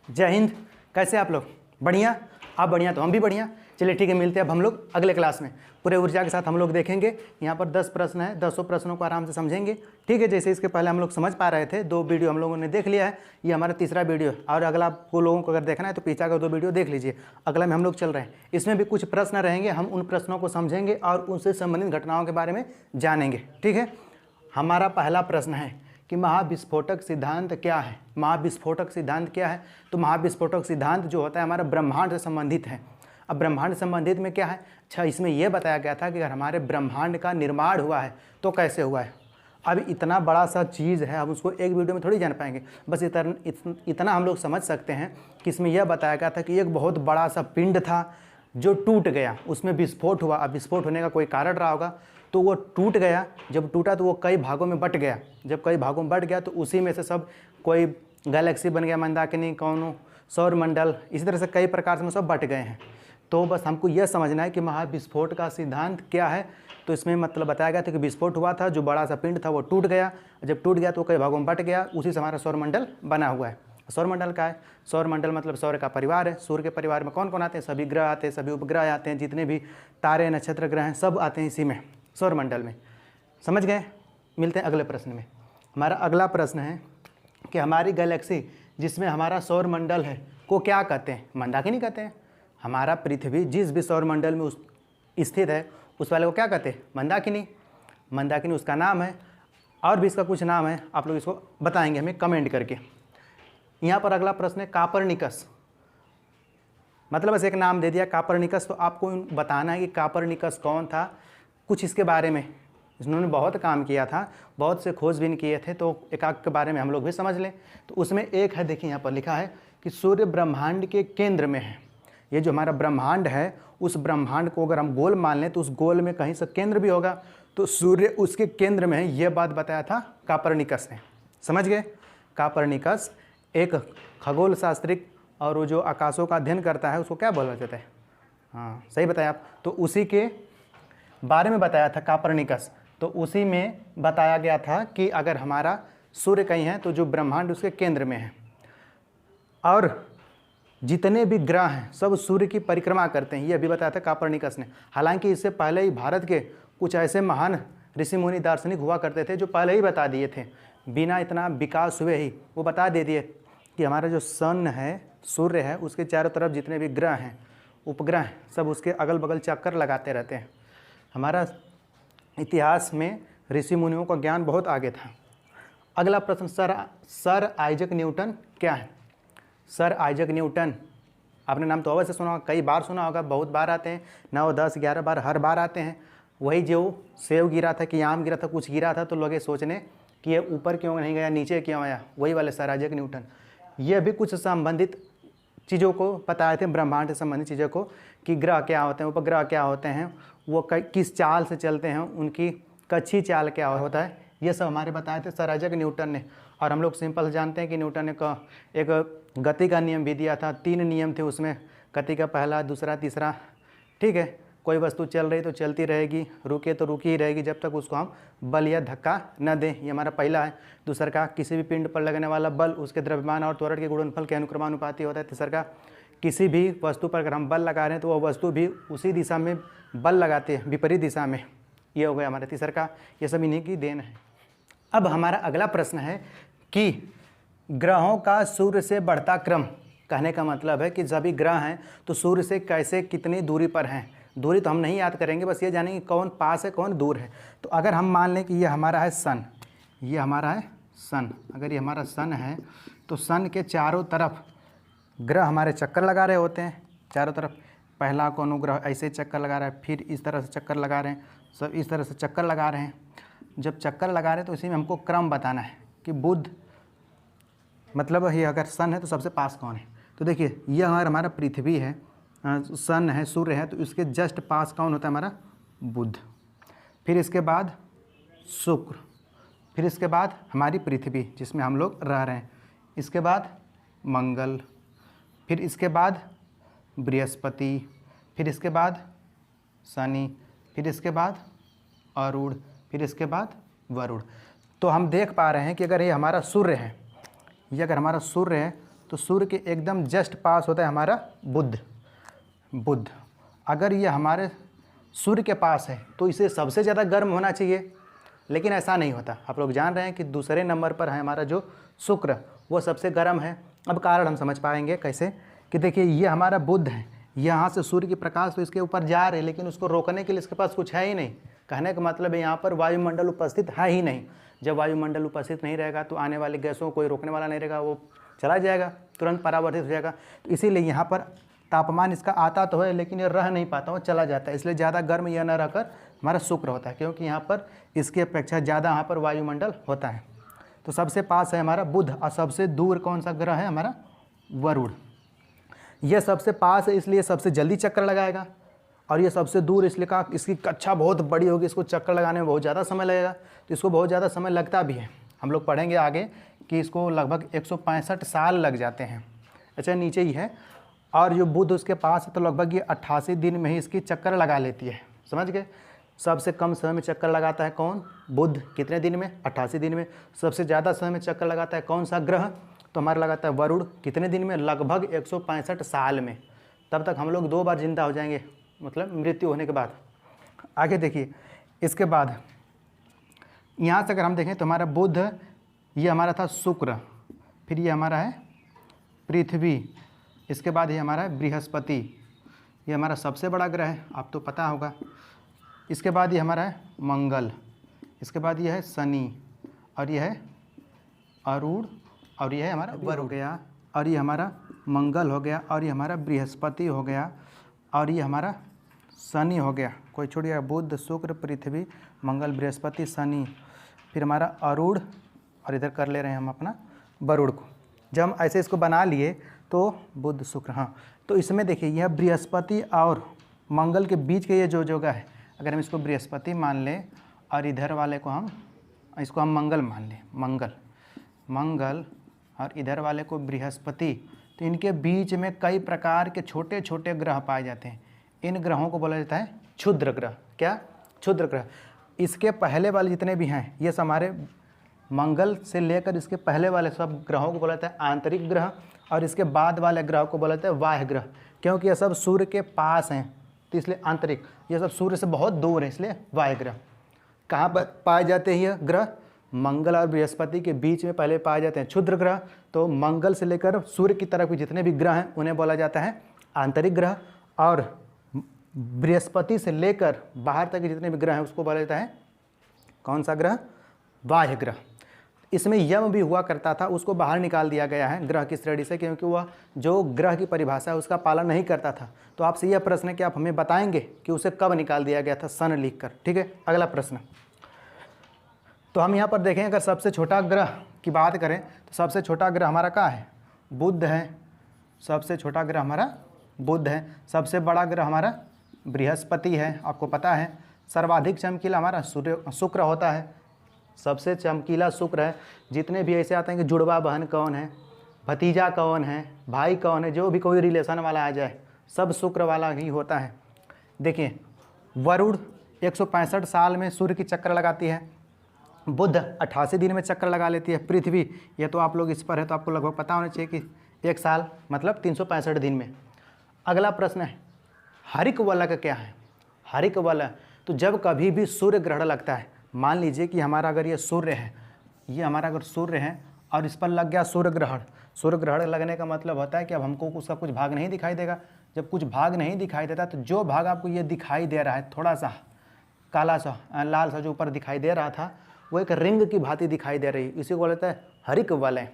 जय हिंद। कैसे आप लोग? बढ़िया? आप बढ़िया तो हम भी बढ़िया। चलिए ठीक है, मिलते हैं अब हम लोग अगले क्लास में। पूरे ऊर्जा के साथ हम लोग देखेंगे। यहाँ पर 10 प्रश्न है, 10 प्रश्नों को आराम से समझेंगे। ठीक है, जैसे इसके पहले हम लोग समझ पा रहे थे, 2 वीडियो हम लोगों ने देख लिया है। ये हमारा तीसरा वीडियो है और अगला आपको लोगों को अगर देखना है तो पीछा का 2 वीडियो देख लीजिए। अगला में हम लोग चल रहे हैं। इसमें भी कुछ प्रश्न रहेंगे, हम उन प्रश्नों को समझेंगे और उनसे संबंधित घटनाओं के बारे में जानेंगे। ठीक है, हमारा पहला प्रश्न है कि महाविस्फोटक सिद्धांत क्या है। महाविस्फोटक सिद्धांत क्या है? तो महाविस्फोटक सिद्धांत जो होता है हमारा ब्रह्मांड से संबंधित है। अब ब्रह्मांड से संबंधित में क्या है? अच्छा, इसमें यह बताया गया था कि अगर हमारे ब्रह्मांड का निर्माण हुआ है तो कैसे हुआ है। अब इतना बड़ा सा चीज़ है, हम उसको एक वीडियो में थोड़ी जान पाएंगे। बस इतना हम लोग समझ सकते हैं कि इसमें यह बताया गया था कि एक बहुत बड़ा सा पिंड था जो टूट गया, उसमें विस्फोट हुआ। अब विस्फोट होने का कोई कारण रहा होगा तो वो टूट गया। जब टूटा तो वो कई भागों में बट गया। जब कई भागों में बट गया तो उसी में से सब कोई गैलेक्सी बन गया, मंदाकिनी, कौनो, सौरमंडल, इसी तरह से कई प्रकार से सब बट गए हैं। तो बस हमको यह समझना है कि महाविस्फोट का सिद्धांत क्या है। तो इसमें मतलब बताया गया था कि विस्फोट हुआ था, जो बड़ा सा पिंड था वो टूट गया। जब टूट गया तो कई भागों में बट गया, उसी से हमारा सौरमंडल बना हुआ है। सौरमंडल का है, सौरमंडल मतलब सौर का परिवार है। सूर्य के परिवार में कौन कौन आते हैं? सभी ग्रह आते हैं, सभी उपग्रह आते हैं, जितने भी तारे, नक्षत्र, ग्रह हैं, सब आते हैं इसी में, सौरमंडल में। समझ गए? मिलते हैं अगले प्रश्न में। हमारा अगला प्रश्न है कि हमारी गैलेक्सी जिसमें हमारा सौरमंडल है को क्या कहते हैं? मंदाकिनी कहते हैं। हमारा पृथ्वी जिस भी सौरमंडल में स्थित है उस वाले को क्या कहते हैं? मंदाकिनी। मंदाकिनी उसका नाम है, और भी इसका कुछ नाम है, आप लोग इसको बताएंगे हमें कमेंट करके। यहाँ पर अगला प्रश्न है कापरनिकस। मतलब बस एक नाम दे दिया कापरनिकस, तो आपको बताना है कि कापरनिकस कौन था, कुछ इसके बारे में। इन्होंने बहुत काम किया था, बहुत से खोजबीन किए थे, तो एक आग के बारे में हम लोग भी समझ लें। तो उसमें एक है, देखिए यहाँ पर लिखा है कि सूर्य ब्रह्मांड के केंद्र में है। ये जो हमारा ब्रह्मांड है, उस ब्रह्मांड को अगर हम गोल मान लें तो उस गोल में कहीं से केंद्र भी होगा, तो सूर्य उसके केंद्र में है। ये बात बताया था कापरनिकस ने। समझ गए? कापरनिकस एक खगोल शास्त्रिक, और वो जो आकाशों का अध्ययन करता है उसको क्या बोला जाता है? हाँ, सही बताया आप। तो उसी के बारे में बताया था कापरनिकस। तो उसी में बताया गया था कि अगर हमारा सूर्य कहीं है तो जो ब्रह्मांड उसके केंद्र में है, और जितने भी ग्रह हैं सब सूर्य की परिक्रमा करते हैं। ये अभी बताया था कापरनिकस ने। हालांकि इससे पहले ही भारत के कुछ ऐसे महान ऋषि मुनि दार्शनिक हुआ करते थे जो पहले ही बता दिए थे, बिना इतना विकास हुए ही वो बता दे दिए कि हमारा जो सन है, सूर्य है, उसके चारों तरफ जितने भी ग्रह हैं, उपग्रह हैं, सब उसके अगल बगल चक्कर लगाते रहते हैं। हमारा इतिहास में ऋषि मुनियों का ज्ञान बहुत आगे था। अगला प्रश्न, सर आइजक न्यूटन क्या है? सर आइजक न्यूटन, आपने नाम तो अवश्य सुना होगा, कई बार सुना होगा, बहुत बार आते हैं, 9, 10, 11 बार, हर बार आते हैं। वही जो सेब गिरा था कि आम गिरा था, कुछ गिरा था, तो लोग ये सोचने कि ये ऊपर क्यों नहीं गया, नीचे क्यों आया, वही वाले सर आइजक न्यूटन। ये भी कुछ संबंधित चीज़ों को बताए थे, ब्रह्मांड से संबंधित चीज़ों को, कि ग्रह क्या होते हैं, उपग्रह क्या होते हैं, वो किस चाल से चलते हैं, उनकी कच्छी चाल क्या होता है, ये सब हमारे बताए थे सर आइजक न्यूटन ने। और हम लोग सिंपल जानते हैं कि न्यूटन ने एक गति का नियम भी दिया था। 3 नियम थे उसमें, गति का पहला, दूसरा, तीसरा। ठीक है, कोई वस्तु चल रही तो चलती रहेगी, रुके तो रुकी ही रहेगी जब तक उसको हम बल या धक्का न दें। ये हमारा पहला है। दूसरा का, किसी भी पिंड पर लगने वाला बल उसके द्रव्यमान और त्वरण के गुणनफल के अनुक्रमानुपाती होता है। तीसरा का, किसी भी वस्तु पर अगर हम बल लगा रहे हैं तो वह वस्तु भी उसी दिशा में बल लगाते हैं, विपरीत दिशा में। ये हो गया हमारा तीसरा का। ये सब इन्हीं की देन है। अब हमारा अगला प्रश्न है कि ग्रहों का सूर्य से बढ़ता क्रम। कहने का मतलब है कि सभी ग्रह हैं तो सूर्य से कैसे, कितनी दूरी पर हैं। दूरी तो हम नहीं याद करेंगे, बस ये जानेंगे कौन पास है कौन दूर है। तो अगर हम मान लें कि ये हमारा है सन, ये हमारा है सन, अगर ये हमारा सन है तो सन के चारों तरफ ग्रह हमारे चक्कर लगा रहे होते हैं चारों तरफ। पहला कौन उपग्रह ऐसे चक्कर लगा रहा है, फिर इस तरह से चक्कर लगा रहे हैं, सब इस तरह से चक्कर लगा रहे हैं। जब चक्कर लगा रहे हैं तो इसी में हमको क्रम बताना है कि बुध, मतलब ये अगर सन है तो सबसे पास कौन है। तो देखिए, यह हमारा पृथ्वी है, सन है, सूर्य है, तो इसके जस्ट पास कौन होता है? हमारा बुध। फिर इसके बाद शुक्र, फिर इसके बाद हमारी पृथ्वी जिसमें हम लोग रह रहे हैं, इसके बाद मंगल, फिर इसके बाद बृहस्पति, फिर इसके बाद शनि, फिर इसके बाद अरुण, फिर इसके बाद वरुण। तो हम देख पा रहे हैं कि अगर ये हमारा सूर्य है, ये अगर हमारा सूर्य है तो सूर्य के एकदम जस्ट पास होता है हमारा बुध। अगर ये हमारे सूर्य के पास है तो इसे सबसे ज़्यादा गर्म होना चाहिए, लेकिन ऐसा नहीं होता। आप लोग जान रहे हैं कि दूसरे नंबर पर है हमारा जो शुक्र, वो सबसे गर्म है। अब कारण हम समझ पाएंगे कैसे, कि देखिए ये हमारा बुध है, यहाँ से सूर्य की प्रकाश तो इसके ऊपर जा रहे, लेकिन उसको रोकने के लिए इसके पास कुछ है ही नहीं। कहने का मतलब है यहाँ पर वायुमंडल उपस्थित है ही नहीं। जब वायुमंडल उपस्थित नहीं रहेगा तो आने वाली गैसों को कोई रोकने वाला नहीं रहेगा, वो चला जाएगा, तुरंत परावर्तित हो जाएगा। तो इसीलिए यहाँ पर तापमान इसका आता तो है, लेकिन ये रह नहीं पाता, वो चला जाता है। इसलिए ज़्यादा गर्म यह न रहकर हमारा शुक्र होता है, क्योंकि यहाँ पर इसकी अपेक्षा ज़्यादा यहाँ पर वायुमंडल होता है। तो सबसे पास है हमारा बुध, और सबसे दूर कौन सा ग्रह है हमारा वरुण। यह सबसे पास है इसलिए सबसे जल्दी चक्कर लगाएगा, और ये सबसे दूर इसलिए का इसकी कक्षा बहुत बड़ी होगी, इसको चक्कर लगाने में बहुत ज़्यादा समय लगेगा। तो इसको बहुत ज़्यादा समय लगता भी है। हम लोग पढ़ेंगे आगे कि इसको लगभग 165 साल लग जाते हैं। अच्छा, नीचे ही है। और जो बुध उसके पास है तो लगभग ये 88 दिन में ही इसकी चक्कर लगा लेती है। समझ गए? सबसे कम समय में चक्कर लगाता है कौन? बुध। कितने दिन में? 88 दिन में। सबसे ज़्यादा समय में चक्कर लगाता है कौन सा ग्रह? तो हमारा लगाता है वरुण। कितने दिन में? लगभग 165 साल में। तब तक हम लोग 2 बार जिंदा हो जाएंगे, मतलब मृत्यु होने के बाद। आगे देखिए, इसके बाद यहाँ से अगर हम देखें तो हमारा बुध, ये हमारा था शुक्र, फिर ये हमारा है पृथ्वी, इसके बाद ये हमारा है बृहस्पति, ये हमारा सबसे बड़ा ग्रह है, आप तो पता होगा। इसके बाद ये हमारा है मंगल, इसके बाद ये है शनि, और ये है अरुण, और ये है हमारा वरुण हो गया, और ये हमारा मंगल हो गया, और ये हमारा बृहस्पति हो गया, और ये हमारा शनि हो गया। कोई छोड़ गया? बुध, शुक्र, पृथ्वी, मंगल, बृहस्पति, शनि, फिर हमारा अरुण, और इधर कर ले रहे हैं हम अपना वरुण को। जब हम ऐसे इसको बना लिए तो बुध, शुक्र, हाँ, तो इसमें देखिए यह बृहस्पति और मंगल के बीच के ये जो जगह है, अगर हम इसको बृहस्पति मान लें और इधर वाले को हम इसको हम मंगल मान लें, मंगल, और इधर वाले को बृहस्पति, तो इनके बीच में कई प्रकार के छोटे छोटे ग्रह पाए जाते हैं। इन ग्रहों को बोला जाता है क्षुद्र ग्रह। क्या? क्षुद्र ग्रह। इसके पहले वाले जितने भी हैं, ये हमारे मंगल से लेकर इसके पहले वाले सब ग्रहों को बोला जाता है आंतरिक ग्रह, और इसके बाद वाले ग्रह को बोला जाता है बाह्य ग्रह। क्योंकि ये सब सूर्य के पास हैं तो इसलिए आंतरिक, ये सब सूर्य से बहुत दूर है इसलिए बाह्य ग्रह। कहाँ पर पाए जाते हैं ये ग्रह? मंगल और बृहस्पति के बीच में पहले पाए जाते हैं क्षुद्र ग्रह। तो मंगल से लेकर सूर्य की तरफ के जितने भी ग्रह हैं उन्हें बोला जाता है आंतरिक ग्रह, और बृहस्पति से लेकर बाहर तक के जितने भी ग्रह हैं उसको बोला जाता है कौन सा ग्रह? बाह्य ग्रह। इसमें यम भी हुआ करता था, उसको बाहर निकाल दिया गया है ग्रह की श्रेणी से, क्योंकि वह जो ग्रह की परिभाषा है उसका पालन नहीं करता था। तो आपसे यह प्रश्न है कि आप हमें बताएंगे कि उसे कब निकाल दिया गया था सन लिखकर। ठीक है, अगला प्रश्न। तो हम यहाँ पर देखें, अगर सबसे छोटा ग्रह की बात करें तो सबसे छोटा ग्रह हमारा क्या है? बुध है। सबसे छोटा ग्रह हमारा बुध है। सबसे बड़ा ग्रह हमारा बृहस्पति है, आपको पता है। सर्वाधिक चमकीला हमारा शुक्र होता है, सबसे चमकीला शुक्र है। जितने भी ऐसे आते हैं कि जुड़वा बहन कौन है, भतीजा कौन है, भाई कौन है, जो भी कोई रिलेशन वाला आ जाए सब शुक्र वाला ही होता है। देखिए, वरुण 165 साल में सूर्य की चक्कर लगाती है, बुध 88 दिन में चक्कर लगा लेती है, पृथ्वी, ये तो आप लोग इस पर है तो आपको लगभग पता होना चाहिए कि 1 साल मतलब 365 दिन में। अगला प्रश्न है हरिक वलय का क्या है? हरिक वलय, तो जब कभी भी सूर्य ग्रहण लगता है, मान लीजिए कि हमारा अगर ये सूर्य है, ये हमारा अगर सूर्य है और इस पर लग गया सूर्य ग्रहण। सूर्य ग्रहण लगने का मतलब होता है कि अब हमको उसका कुछ भाग नहीं दिखाई देगा। जब कुछ भाग नहीं दिखाई देता तो जो भाग आपको ये दिखाई दे रहा है, थोड़ा सा काला सा लाल सा जो ऊपर दिखाई दे रहा था, वो एक रिंग की भांति दिखाई दे रही, इसी को बोलता है हरिक वलय।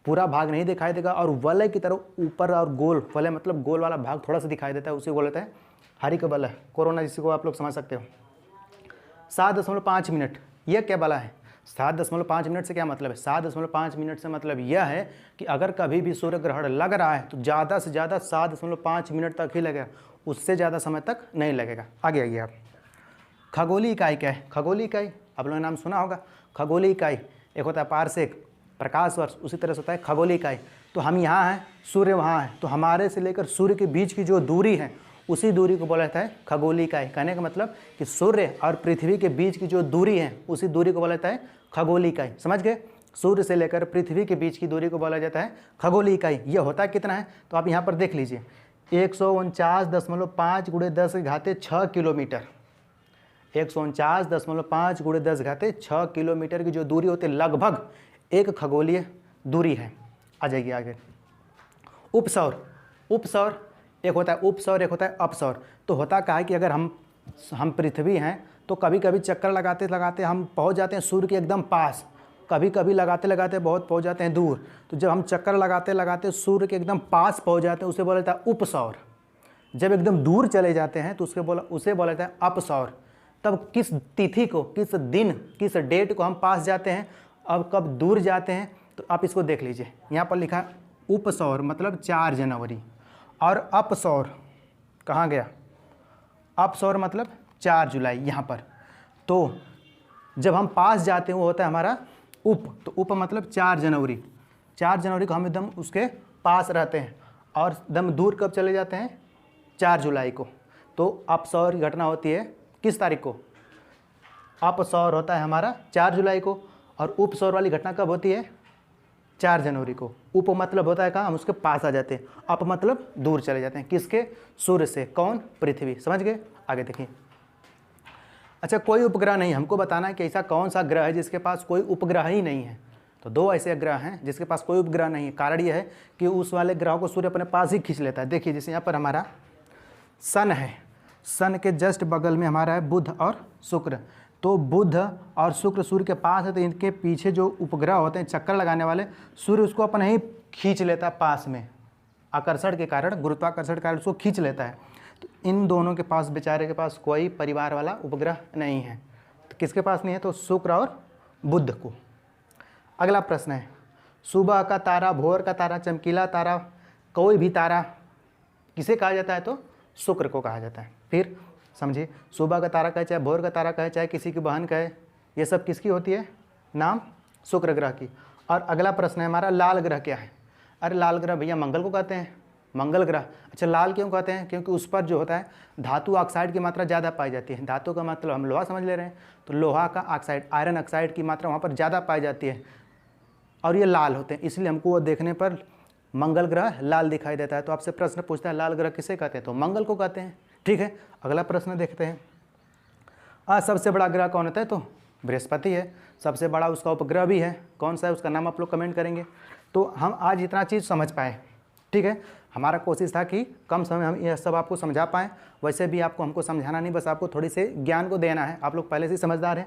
पूरा भाग नहीं दिखाई देगा और वलय की तरह ऊपर और गोल, वलय मतलब गोल वाला भाग थोड़ा सा दिखाई देता है, उसी को बोलता है हरिक वलय। कोरोना जिसको आप लोग समझ सकते हो। 7.5 मिनट, यह क्या बला है? 7.5 मिनट से क्या मतलब है? 7.5 मिनट से मतलब यह है कि अगर कभी भी सूर्य ग्रहण लग रहा है तो ज़्यादा से ज़्यादा 7.5 मिनट तक ही लगेगा, उससे ज़्यादा समय तक नहीं लगेगा। आगे आइए आप। खगोलीय इकाई क्या है? खगोलीय इकाई आप लोगों ने नाम सुना होगा। खगोलीय इकाई एक होता है पारसेक, प्रकाश वर्ष, उसी तरह से होता है खगोलीय इकाई। तो हम यहाँ हैं, सूर्य वहाँ है, तो हमारे से लेकर सूर्य के बीच की जो दूरी है उसी दूरी को बोला जाता है खगोलीय इकाई। कहने का मतलब कि सूर्य और पृथ्वी के बीच की जो दूरी है उसी दूरी को बोला जाता है खगोलीय इकाई। समझ गए? सूर्य से लेकर पृथ्वी के बीच की दूरी को बोला जाता है खगोलीय इकाई। ये होता कितना है तो आप यहाँ पर देख लीजिए 149.5 × 10⁻6 किलोमीटर। 149.5 × 10⁻6 किलोमीटर की जो दूरी होती है लगभग एक खगोलीय दूरी है। आ जाइए आगे। उपसौर, उपसौर एक होता है उपसौर, एक होता है अपसौर। तो होता क्या है कि अगर हम पृथ्वी हैं तो कभी कभी चक्कर लगाते लगाते हम पहुंच जाते हैं सूर्य के एकदम पास, कभी कभी लगाते लगाते बहुत पहुंच जाते हैं दूर। तो जब हम चक्कर लगाते लगाते सूर्य के एकदम पास पहुंच जाते हैं उसे बोला जाता है उपसौर। जब एकदम दूर चले जाते हैं तो उसे बोला जाता है अपसौर। तब किस तिथि को, किस दिन, किस डेट को हम पास जाते हैं, अब कब दूर जाते हैं, तो आप इसको देख लीजिए। यहाँ पर लिखा है उपसौर मतलब 4 जनवरी, और अपसौर कहाँ गया, अपसौर मतलब 4 जुलाई यहाँ पर। तो जब हम पास जाते हैं वो होता है हमारा उप, तो उप मतलब 4 जनवरी। 4 जनवरी को हम एकदम उसके पास रहते हैं, और एकदम दूर कब चले जाते हैं, 4 जुलाई को। तो अपसौर की घटना होती है किस तारीख को, अपसौर होता है हमारा 4 जुलाई को, और उपसौर वाली घटना कब होती है, 4 जनवरी को। उप मतलब होता है कहाँ, हम उसके पास आ जाते हैं, अप मतलब दूर चले जाते हैं, किसके, सूर्य से। कौन, पृथ्वी। समझ गए? आगे देखिए। अच्छा, कोई उपग्रह नहीं, हमको बताना है कि ऐसा कौन सा ग्रह है जिसके पास कोई उपग्रह ही नहीं है। तो 2 ऐसे ग्रह हैं जिसके पास कोई उपग्रह नहीं है। कारण यह है कि उस वाले ग्रह को सूर्य अपने पास ही खींच लेता है। देखिए जैसे यहाँ पर हमारा सन है, सन के जस्ट बगल में हमारा है बुध और शुक्र। तो बुध और शुक्र सूर्य के पास है, तो इनके पीछे जो उपग्रह होते हैं चक्कर लगाने वाले, सूर्य उसको अपने ही खींच लेता है पास में, आकर्षण के कारण, गुरुत्वाकर्षण के कारण उसको खींच लेता है। तो इन दोनों के पास, बेचारे के पास कोई परिवार वाला उपग्रह नहीं है। तो किसके पास नहीं है, तो शुक्र और बुध को। अगला प्रश्न है, सुबह का तारा, भोर का तारा, चमकीला तारा, कोई भी तारा किसे कहा जाता है, तो शुक्र को कहा जाता है। फिर समझिए, सुबह का तारा कहे चाहे भोर का तारा कहे चाहे किसी की बहन कहे, ये सब किसकी होती है, नाम शुक्र ग्रह की। और अगला प्रश्न है हमारा, लाल ग्रह क्या है। अरे लाल ग्रह भैया मंगल को कहते हैं, मंगल ग्रह। अच्छा, लाल क्यों कहते हैं, क्योंकि उस पर जो होता है धातु ऑक्साइड की मात्रा ज़्यादा पाई जाती है। धातु का मतलब हम लोहा समझ ले रहे हैं, तो लोहा का ऑक्साइड, आयरन ऑक्साइड की मात्रा वहाँ पर ज़्यादा पाई जाती है, और ये लाल होते हैं, इसलिए हमको वो देखने पर मंगल ग्रह लाल दिखाई देता है। तो आपसे प्रश्न पूछता है लाल ग्रह किसे कहते हैं, तो मंगल को कहते हैं। ठीक है, अगला प्रश्न देखते हैं। सबसे बड़ा ग्रह कौन होता है, तो बृहस्पति है। सबसे बड़ा उसका उपग्रह भी है, कौन सा है उसका नाम आप लोग कमेंट करेंगे। तो हम आज इतना चीज़ समझ पाए। ठीक है, हमारा कोशिश था कि कम समय हम यह सब आपको समझा पाएँ। वैसे भी आपको हमको समझाना नहीं, बस आपको थोड़ी से ज्ञान को देना है। आप लोग पहले से समझदार हैं,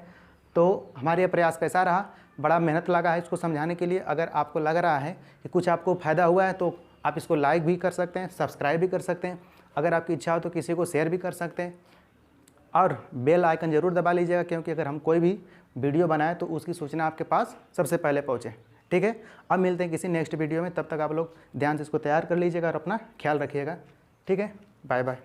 तो हमारे ये प्रयास कैसा रहा, बड़ा मेहनत लगा है इसको समझाने के लिए। अगर आपको लग रहा है कि कुछ आपको फ़ायदा हुआ है तो आप इसको लाइक भी कर सकते हैं, सब्सक्राइब भी कर सकते हैं। अगर आपकी इच्छा हो तो किसी को शेयर भी कर सकते हैं, और बेल आइकन ज़रूर दबा लीजिएगा, क्योंकि अगर हम कोई भी वीडियो बनाएं तो उसकी सूचना आपके पास सबसे पहले पहुँचे। ठीक है, अब मिलते हैं किसी नेक्स्ट वीडियो में। तब तक आप लोग ध्यान से इसको तैयार कर लीजिएगा और अपना ख्याल रखिएगा। ठीक है, बाय बाय।